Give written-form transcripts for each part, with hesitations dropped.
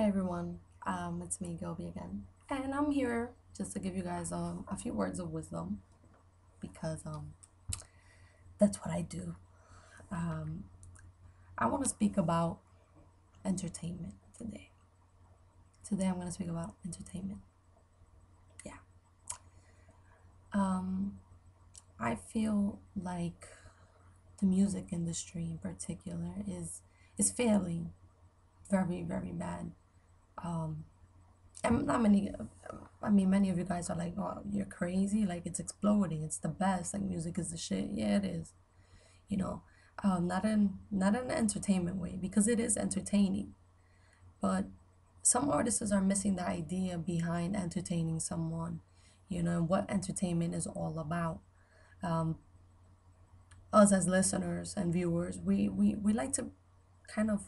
Hey everyone, it's me, Gilby again, and I'm here just to give you guys a few words of wisdom because that's what I do. Um, I want to speak about entertainment today. Today I'm going to speak about entertainment. Yeah. Um, I feel like the music industry in particular is failing very bad. Um, and not many. I mean, many of you guys are like, "Oh, you're crazy! Like it's exploding. It's the best. Like music is the shit." Yeah, it is. You know, not in an entertainment way because it is entertaining, but some artists are missing the idea behind entertaining someone. You know, and what entertainment is all about. Um, us as listeners and viewers, we like to kind of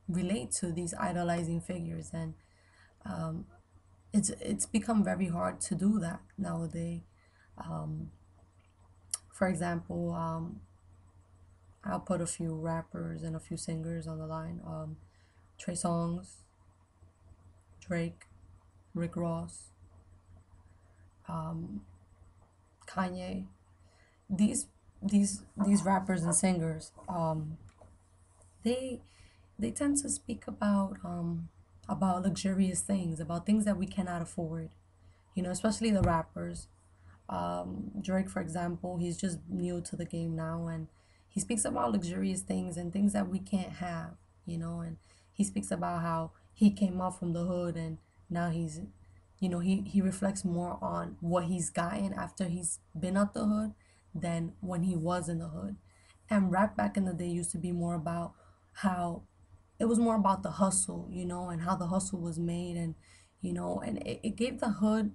relate to these idolizing figures, and um, it's become very hard to do that nowadays. Um, for example, I'll put a few rappers and a few singers on the line. Trey Songz, Drake, Rick Ross, um, Kanye. These these rappers and singers, they they tend to speak about luxurious things, about things that we cannot afford. You know, especially the rappers. Drake, for example, he's just new to the game now, and he speaks about luxurious things and things that we can't have, you know, and he speaks about how he came up from the hood and now he's, you know, he reflects more on what he's gotten after he's been out the hood than when he was in the hood. And rap back in the day used to be more about how it was more about the hustle, you know, and how the hustle was made and, you know, and it gave the hood,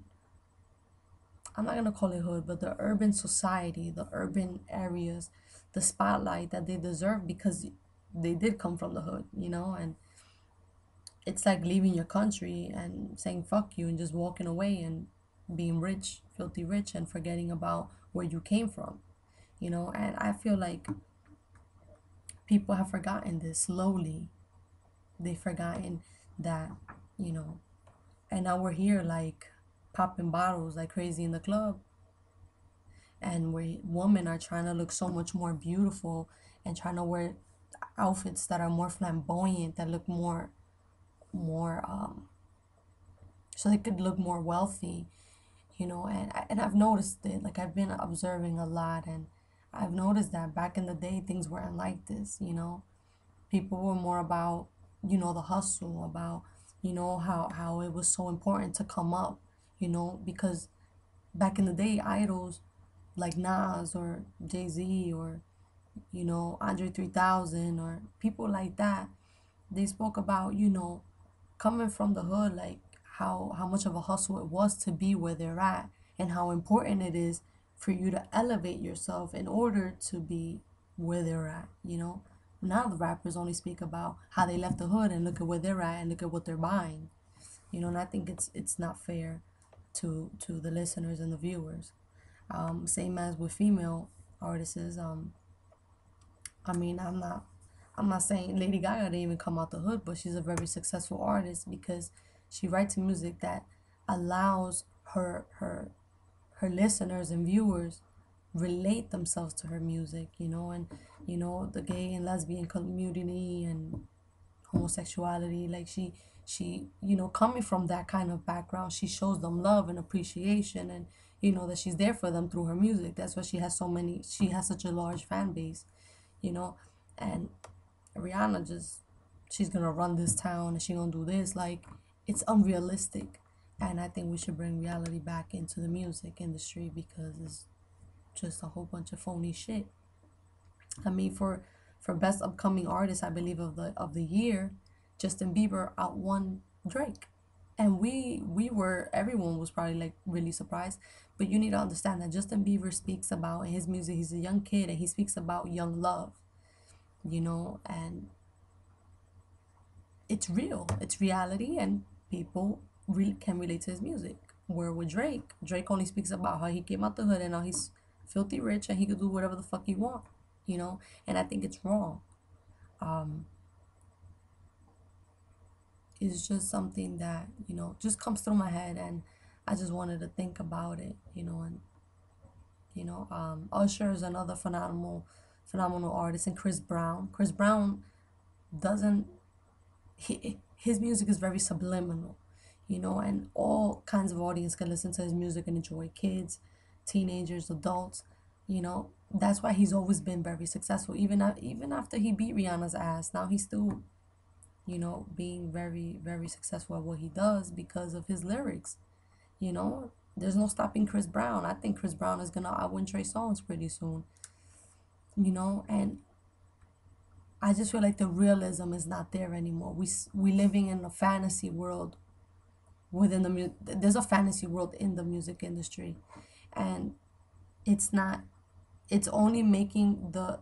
I'm not gonna call it hood, but the urban society, the urban areas, the spotlight that they deserve because they did come from the hood, you know, and it's like leaving your country and saying fuck you and just walking away and being rich, filthy rich, and forgetting about where you came from, you know, and I feel like people have forgotten this slowly. They've forgotten that, you know, and now we're here like popping bottles like crazy in the club and where women are trying to look so much more beautiful and trying to wear outfits that are more flamboyant, that look more so they could look more wealthy, you know. And I've noticed it, like I've been observing a lot, and I've noticed that back in the day things weren't like this, you know. People were more about, you know, the hustle, about, you know, how it was so important to come up, you know, because back in the day idols like Nas or Jay-Z or, you know, Andre 3000 or people like that, they spoke about, you know, coming from the hood, like how much of a hustle it was to be where they're at and how important it is for you to elevate yourself in order to be where they're at, you know. Now the rappers only speak about how they left the hood and look at where they're at and look at what they're buying, you know, and I think it's not fair to the listeners and the viewers. Same as with female artists. I mean, I'm not saying Lady Gaga didn't even come out the hood, but she's a very successful artist because she writes music that allows her listeners and viewers relate themselves to her music, you know, and you know the gay and lesbian community and homosexuality, like she, you know, coming from that kind of background, she shows them love and appreciation, and you know that she's there for them through her music. That's why she has such a large fan base, you know. And Rihanna just, she's gonna run this town and she gonna do this, like it's unrealistic. And I think we should bring reality back into the music industry because it's just a whole bunch of phony shit. I mean, for best upcoming artist, I believe of the year, Justin Bieber outwon Drake, and we were, everyone was probably like really surprised. But you need to understand that Justin Bieber speaks about in his music. He's a young kid and he speaks about young love, you know, and it's real, it's reality, and people can relate to his music. Where with Drake, Drake only speaks about how he came out the hood and now he's filthy rich and he could do whatever the fuck he want, you know, and I think it's wrong. Um, is just something that, just comes through my head, and I just wanted to think about it, and Usher is another phenomenal artist, and Chris Brown. Chris Brown doesn't his music is very subliminal, and all kinds of audience can listen to his music and enjoy. Kids, teenagers, adults, that's why he's always been very successful. Even after he beat Rihanna's ass, now he's still, being very, very successful at what he does because of his lyrics. You know, there's no stopping Chris Brown. I think Chris Brown is gonna outwin Trey Songz pretty soon. And I just feel like the realism is not there anymore. We living in a fantasy world there's a fantasy world in the music industry, and it's not. It's only making the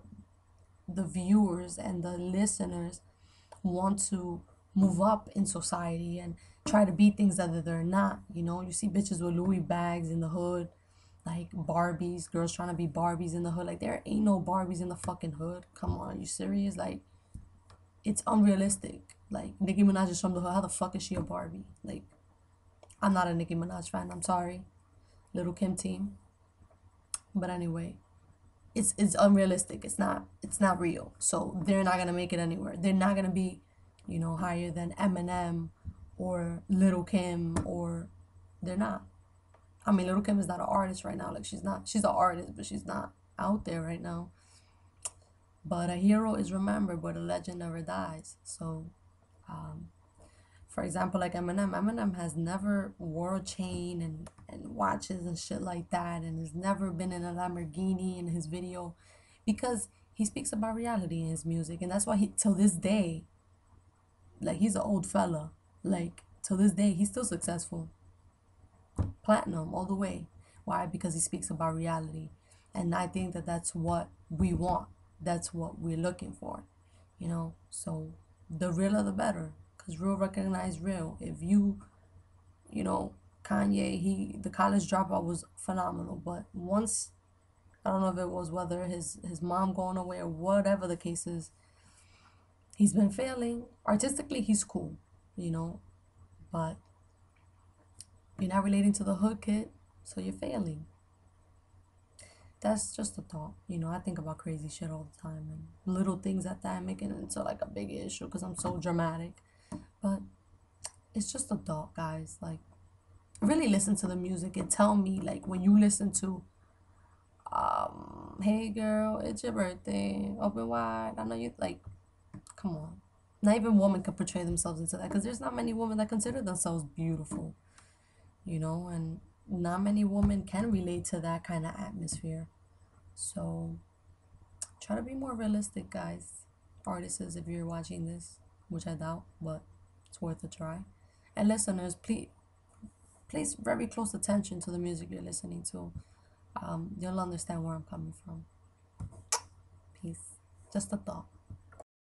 viewers and the listeners want to move up in society and try to be things that they're not. You see bitches with Louis bags in the hood, like Barbies, girls trying to be Barbies in the hood. Like, there ain't no Barbies in the fucking hood. Come on, you serious? Like, it's unrealistic. Like, Nicki Minaj is from the hood. How the fuck is she a Barbie? Like, I'm not a Nicki Minaj fan. I'm sorry, Little Kim team. But anyway, it's unrealistic. It's not real. So they're not gonna make it anywhere. They're not gonna be, higher than Eminem or Little Kim, or they're not. I mean, Little Kim is not an artist right now. Like, she's not. She's an artist, but she's not out there right now. But a hero is remembered, but a legend never dies. So, um, for example, like Eminem has never wore a chain and watches and shit like that, and has never been in a Lamborghini in his video, because he speaks about reality in his music. And that's why he, till this day, like, he's an old fella. Like, till this day, he's still successful. Platinum all the way. Why? Because he speaks about reality. And I think that that's what we want. That's what we're looking for. So the realer the better. Because real recognize real. If you know, Kanye, the college dropout was phenomenal. But once, I don't know if it was whether his mom going away or whatever the case is, he's been failing. Artistically, he's cool, you know, but you're not relating to the hood kid, so you're failing. That's just a thought. I think about crazy shit all the time, and little things at that, making it into like a big issue because I'm so dramatic. But it's just a thought, guys. Like, really listen to the music and tell me, like, when you listen to hey girl, it's your birthday, open wide, I know you, like, come on. Not even women can portray themselves into that, because there's not many women that consider themselves beautiful, and not many women can relate to that kind of atmosphere. So try to be more realistic, guys. Artists, if you're watching this, which I doubt, but it's worth a try. And listeners, please very close attention to the music you're listening to. You'll understand where I'm coming from. Peace. Just a thought.